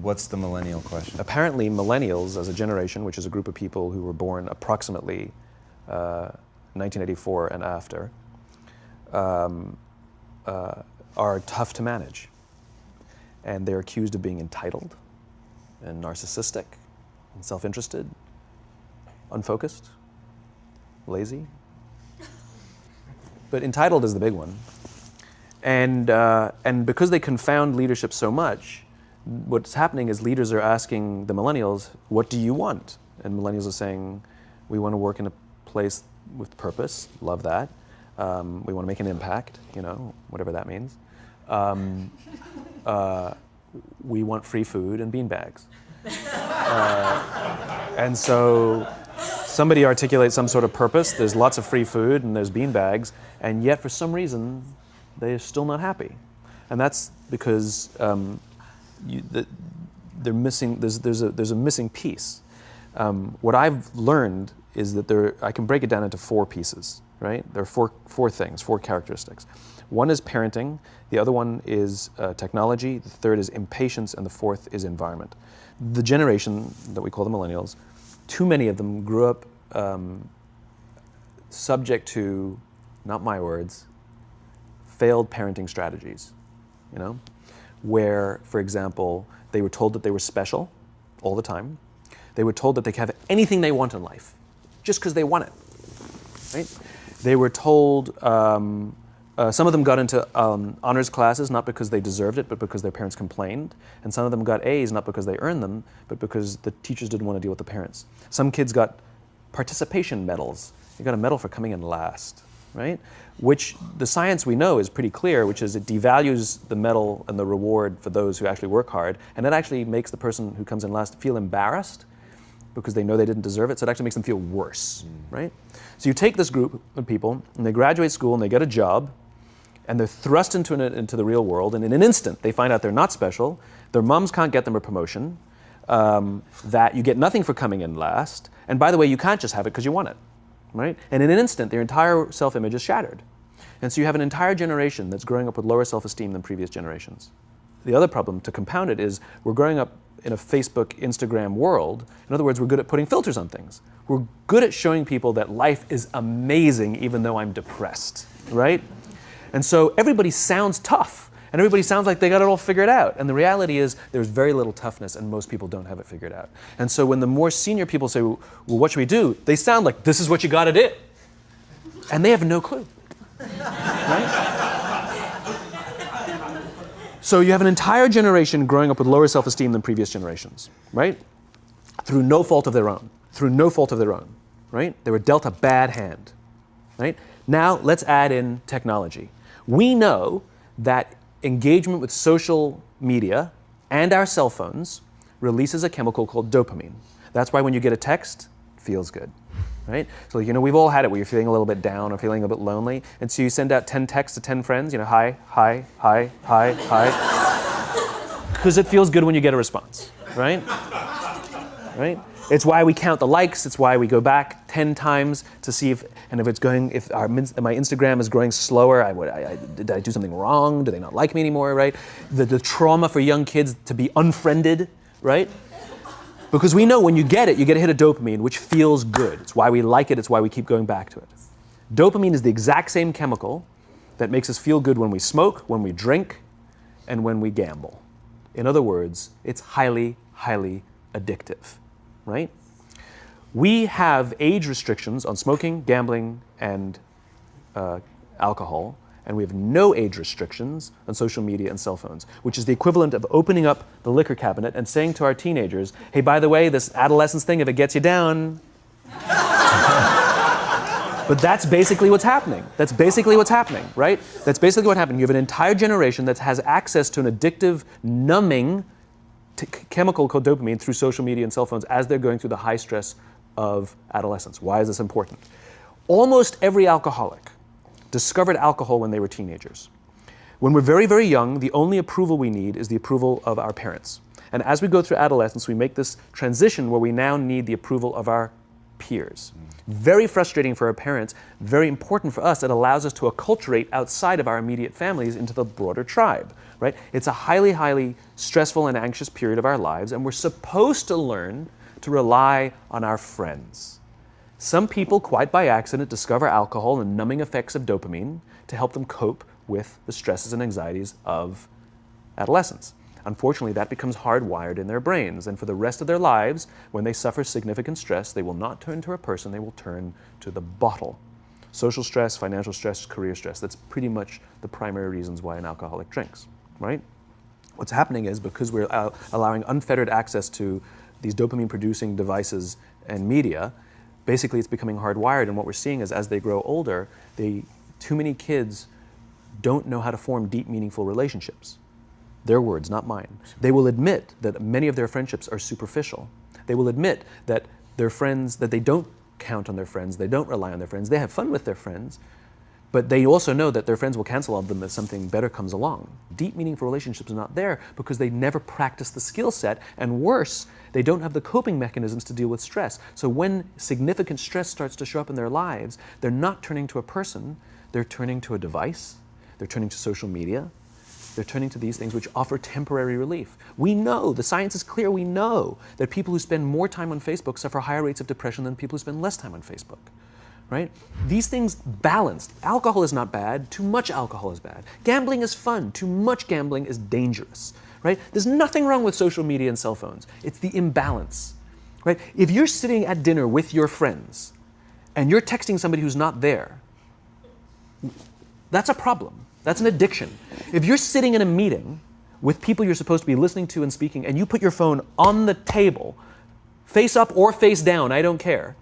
What's the millennial question? Apparently, millennials as a generation, which is a group of people who were born approximately 1984 and after, are tough to manage. And they're accused of being entitled and narcissistic and self-interested, unfocused, lazy. But entitled is the big one. And because they confound leadership so much, what's happening is leaders are asking the millennials, what do you want? And millennials are saying, we want to work in a place with purpose, love that. We want to make an impact, whatever that means. We want free food and beanbags. And so somebody articulates some sort of purpose, there's lots of free food and there's beanbags, and yet for some reason, they're still not happy. And that's because they're missing, there's a missing piece. What I've learned is that I can break it down into 4 pieces, right? There are four things, 4 characteristics. One is parenting, the other one is technology, the third is impatience, and the fourth is environment. The generation that we call the millennials, too many of them grew up subject to, not my words, failed parenting strategies, where, for example, they were told that they were special all the time. They were told that they could have anything they want in life, just because they want it, right? They were told, some of them got into honors classes, not because they deserved it, but because their parents complained. And some of them got A's, not because they earned them, but because the teachers didn't want to deal with the parents. Some kids got participation medals. You got a medal for coming in last, right? Which the science we know is pretty clear, which is it devalues the medal and the reward for those who actually work hard. And it actually makes the person who comes in last feel embarrassed because they know they didn't deserve it. So it actually makes them feel worse, right? So you take this group of people and they graduate school and they get a job and they're thrust into the real world, and in an instant they find out they're not special, their moms can't get them a promotion, that you get nothing for coming in last, and by the way, you can't just have it because you want it, right? And in an instant, their entire self-image is shattered. And so you have an entire generation that's growing up with lower self-esteem than previous generations. The other problem, to compound it, is we're growing up in a Facebook, Instagram world. In other words, we're good at putting filters on things. We're good at showing people that life is amazing even though I'm depressed, right? And so everybody sounds tough, and everybody sounds like they got it all figured out. And the reality is there's very little toughness, and most people don't have it figured out. And so when the more senior people say, well, what should we do? They sound like, this is what you got to do. And they have no clue, right? So you have an entire generation growing up with lower self-esteem than previous generations, right? Through no fault of their own, right? They were dealt a bad hand, right? Now let's add in technology. We know that engagement with social media and our cell phones releases a chemical called dopamine. That's why when you get a text, it feels good, right? So we've all had it where you're feeling a little bit down or feeling a bit lonely, and so you send out 10 texts to 10 friends, hi, hi, hi, hi, hi, because it feels good when you get a response, right? Right? It's why we count the likes. It's why we go back 10 times to see if my Instagram is growing slower, did I do something wrong? Do they not like me anymore, right? The trauma for young kids to be unfriended, right? Because we know when you get it, you get a hit of dopamine, which feels good. It's why we like it. It's why we keep going back to it. Dopamine is the exact same chemical that makes us feel good when we smoke, when we drink, and when we gamble. In other words, it's highly, highly addictive. Right? We have age restrictions on smoking, gambling, and alcohol, and we have no age restrictions on social media and cell phones, which is the equivalent of opening up the liquor cabinet and saying to our teenagers, hey, by the way, this adolescence thing, if it gets you down. But that's basically what's happening. That's basically what's happening, right? That's basically what happened. You have an entire generation that has access to an addictive, numbing chemical called dopamine through social media and cell phones as they're going through the high stress of adolescence. Why is this important? Almost every alcoholic discovered alcohol when they were teenagers. When we're very, very young, the only approval we need is the approval of our parents. And as we go through adolescence, we make this transition where we now need the approval of our peers. Very frustrating for our parents, very important for us. It allows us to acculturate outside of our immediate families into the broader tribe, right? It's a highly, highly stressful and anxious period of our lives, and we're supposed to learn to rely on our friends. Some people, quite by accident, discover alcohol and numbing effects of dopamine to help them cope with the stresses and anxieties of adolescence. Unfortunately, that becomes hardwired in their brains, and for the rest of their lives, when they suffer significant stress, they will not turn to a person, they will turn to the bottle. Social stress, financial stress, career stress, that's pretty much the primary reasons why an alcoholic drinks, right? What's happening is because we're allowing unfettered access to these dopamine-producing devices and media, basically it's becoming hardwired, and what we're seeing is as they grow older, too many kids don't know how to form deep, meaningful relationships. Their words, not mine. They will admit that many of their friendships are superficial. They will admit that their friends, that they don't count on their friends, they don't rely on their friends, they have fun with their friends, but they also know that their friends will cancel on them if something better comes along. Deep, meaningful relationships are not there because they never practice the skill set, and worse, they don't have the coping mechanisms to deal with stress. So when significant stress starts to show up in their lives, they're not turning to a person, they're turning to a device, they're turning to social media, they're turning to these things which offer temporary relief. We know, the science is clear, we know that people who spend more time on Facebook suffer higher rates of depression than people who spend less time on Facebook, right? These things balanced. Alcohol is not bad, too much alcohol is bad. Gambling is fun, too much gambling is dangerous, right? There's nothing wrong with social media and cell phones. It's the imbalance, right? If you're sitting at dinner with your friends and you're texting somebody who's not there, that's a problem. That's an addiction. If you're sitting in a meeting with people you're supposed to be listening to and speaking, and you put your phone on the table, face up or face down, I don't care,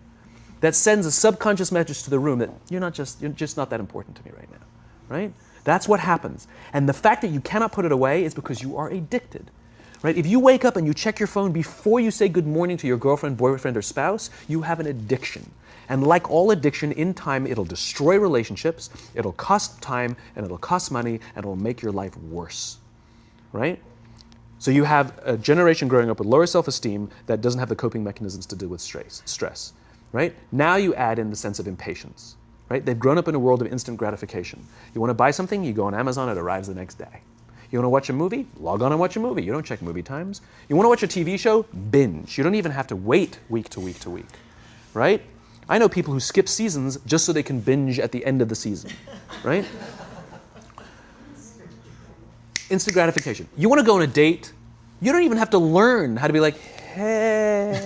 that sends a subconscious message to the room that you're just not that important to me right now, right? That's what happens. And the fact that you cannot put it away is because you are addicted, right? If you wake up and you check your phone before you say good morning to your girlfriend, boyfriend, or spouse, you have an addiction. And like all addiction, in time, it'll destroy relationships, it'll cost time, and it'll cost money, and it'll make your life worse, right? So you have a generation growing up with lower self-esteem that doesn't have the coping mechanisms to deal with stress, right? Now you add in the sense of impatience, right? They've grown up in a world of instant gratification. You want to buy something, you go on Amazon, it arrives the next day. You want to watch a movie? Log on and watch a movie. You don't check movie times. You want to watch a TV show? Binge. You don't even have to wait week to week to week, right? I know people who skip seasons just so they can binge at the end of the season, right? Instant gratification. You want to go on a date? You don't even have to learn how to be like, hey.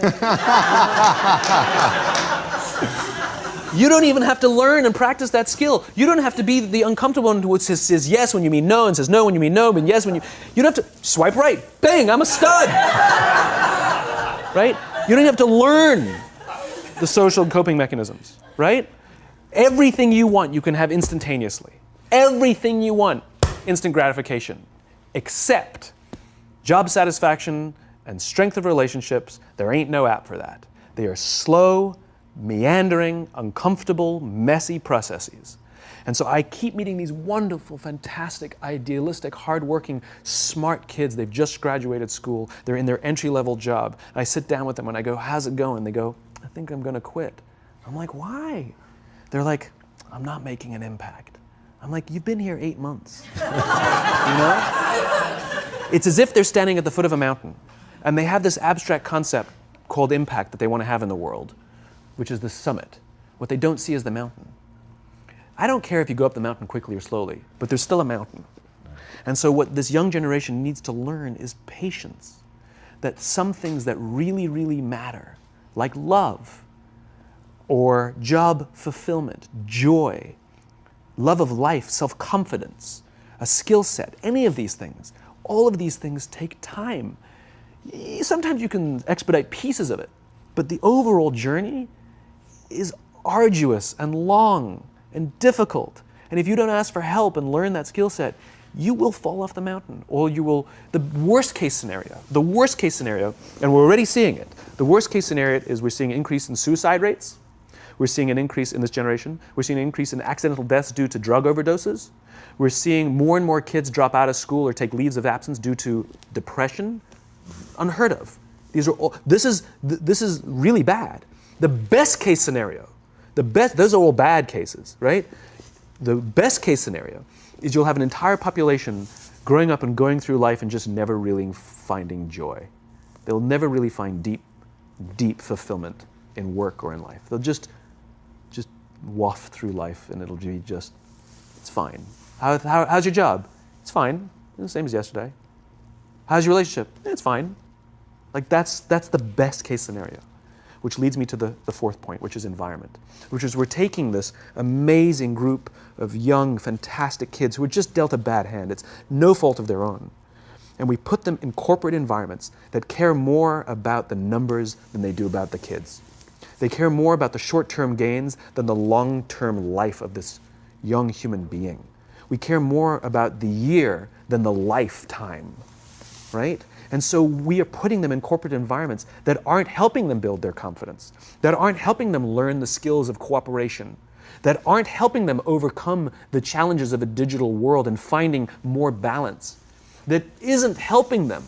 You don't even have to learn and practice that skill. You don't have to be the uncomfortable one who says yes when you mean no and says no when you mean no, but yes when you... You don't have to swipe right. Bang, I'm a stud. Right? You don't have to learn the social coping mechanisms, right? Everything you want, you can have instantaneously. Everything you want, instant gratification. Except job satisfaction and strength of relationships, there ain't no app for that. They are slow, meandering, uncomfortable, messy processes. And so I keep meeting these wonderful, fantastic, idealistic, hardworking, smart kids. They've just graduated school. They're in their entry-level job. I sit down with them and I go, how's it going? They go, I think I'm going to quit. I'm like, why? They're like, I'm not making an impact. I'm like, you've been here 8 months. You know? It's as if they're standing at the foot of a mountain and they have this abstract concept called impact that they want to have in the world, which is the summit. What they don't see is the mountain. I don't care if you go up the mountain quickly or slowly, but there's still a mountain. And so what this young generation needs to learn is patience. That some things that really, really matter, like love, or job fulfillment, joy, love of life, self-confidence, a skill set, any of these things, all of these things take time. Sometimes you can expedite pieces of it, but the overall journey is arduous and long and difficult. And if you don't ask for help and learn that skill set, you will fall off the mountain, or you will, the worst case scenario, and we're already seeing it, the worst case scenario is we're seeing an increase in suicide rates, we're seeing an increase in this generation, we're seeing an increase in accidental deaths due to drug overdoses, we're seeing more and more kids drop out of school or take leaves of absence due to depression, unheard of. These are all, this is really bad. The best case scenario, those are all bad cases, right? The best case scenario is you'll have an entire population growing up and going through life and just never really finding joy. They'll never really find deep fulfillment in work or in life. They'll just waft through life and it'll be just, it's fine. How's your job? It's fine. It's the same as yesterday. How's your relationship? It's fine. Like that's the best case scenario, which leads me to the fourth point, which is environment, which is we're taking this amazing group of young, fantastic kids who are just dealt a bad hand. It's no fault of their own. And we put them in corporate environments that care more about the numbers than they do about the kids. They care more about the short-term gains than the long-term life of this young human being. We care more about the year than the lifetime, right? And so we are putting them in corporate environments that aren't helping them build their confidence, that aren't helping them learn the skills of cooperation, that aren't helping them overcome the challenges of a digital world and finding more balance, that isn't helping them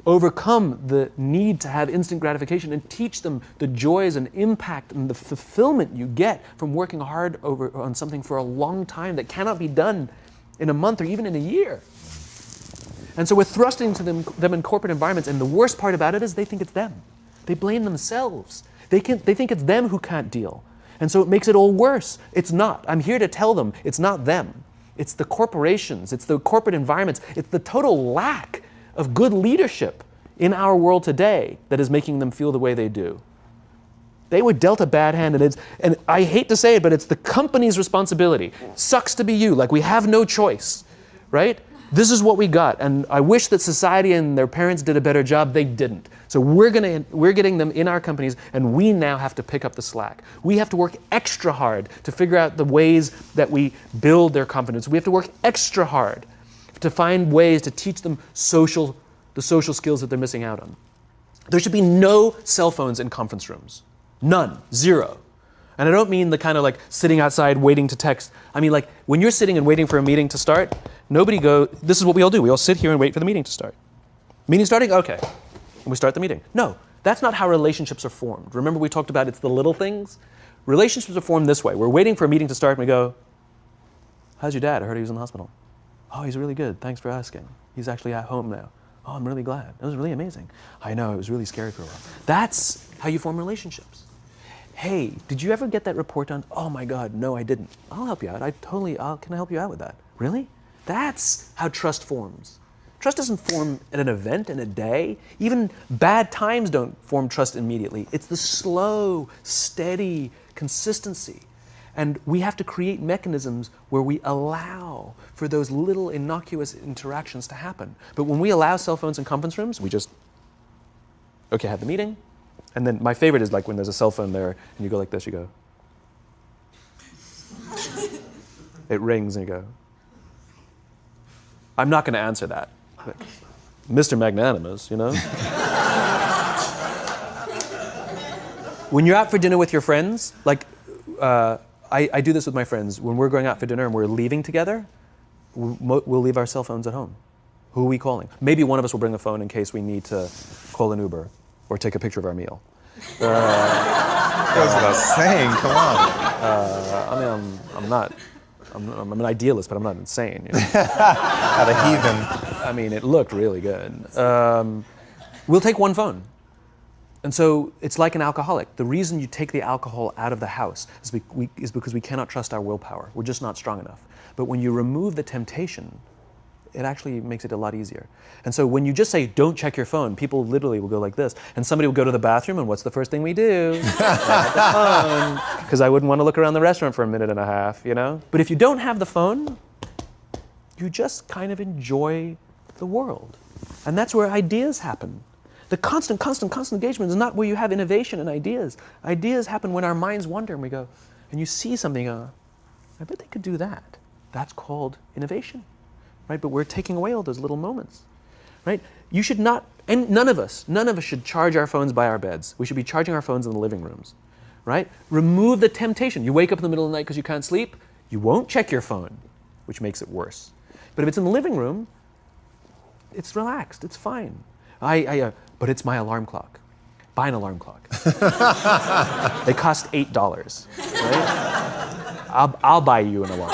overcome the need to have instant gratification and teach them the joys and impact and the fulfillment you get from working hard on something for a long time that cannot be done in a month or even in a year. And so we're thrusting to them in corporate environments, and the worst part about it is they think it's them. They blame themselves. They think it's them who can't deal. And so it makes it all worse. It's not. I'm here to tell them it's not them. It's the corporations. It's the corporate environments. It's the total lack of good leadership in our world today that is making them feel the way they do. They were dealt a bad hand, and I hate to say it, but it's the company's responsibility. Sucks to be you, like we have no choice, right? This is what we got, and I wish that society and their parents did a better job. They didn't. So we're getting them in our companies, and we now have to pick up the slack. We have to work extra hard to figure out the ways that we build their confidence. We have to work extra hard to find ways to teach them the social skills that they're missing out on. There should be no cell phones in conference rooms. None. Zero. And I don't mean the kind of like sitting outside waiting to text. I mean like when you're sitting and waiting for a meeting to start, this is what we all do. We all sit here and wait for the meeting to start. Meeting starting? Okay. And we start the meeting. No, that's not how relationships are formed. Remember we talked about it's the little things? Relationships are formed this way. We're waiting for a meeting to start and we go, how's your dad? I heard he was in the hospital. Oh, he's really good. Thanks for asking. He's actually at home now. Oh, I'm really glad. It was really amazing. I know, it was really scary for a while. That's how you form relationships. Hey, did you ever get that report done? Oh my God, no, I didn't. I'll help you out. Can I help you out with that? Really? That's how trust forms. Trust doesn't form at an event in a day. Even bad times don't form trust immediately. It's the slow, steady consistency. And we have to create mechanisms where we allow for those little innocuous interactions to happen. But when we allow cell phones in conference rooms, we just, okay, have the meeting. And then my favorite is like when there's a cell phone there and you go like this, you go. It rings and you go. I'm not going to answer that. Like, Mr. Magnanimous, you know? When you're out for dinner with your friends, like, I do this with my friends. When we're going out for dinner and we're leaving together, we'll leave our cell phones at home. Who are we calling? Maybe one of us will bring a phone in case we need to call an Uber or take a picture of our meal. That goes without saying, come on. I'm an idealist, but I'm not insane. You know? At a heathen. I mean, it looked really good. We'll take one phone. And so it's like an alcoholic. The reason you take the alcohol out of the house is because we cannot trust our willpower. We're just not strong enough. But when you remove the temptation, it actually makes it a lot easier. And so when you just say, don't check your phone, people literally will go like this. And somebody will go to the bathroom, and what's the first thing we do? Grab the phone. Because I wouldn't want to look around the restaurant for a minute and a half, you know? But if you don't have the phone, you just kind of enjoy the world. And that's where ideas happen. The constant engagement is not where you have innovation and ideas. Ideas happen when our minds wander and we go, and you see something, I bet they could do that. That's called innovation, right? But we're taking away all those little moments, right? You should not, and none of us should charge our phones by our beds. We should be charging our phones in the living rooms, right? Remove the temptation. You wake up in the middle of the night because you can't sleep, you won't check your phone, which makes it worse. But if it's in the living room, it's relaxed, it's fine. But it's my alarm clock. buy an alarm clock. They cost $8, right? I'll buy you an alarm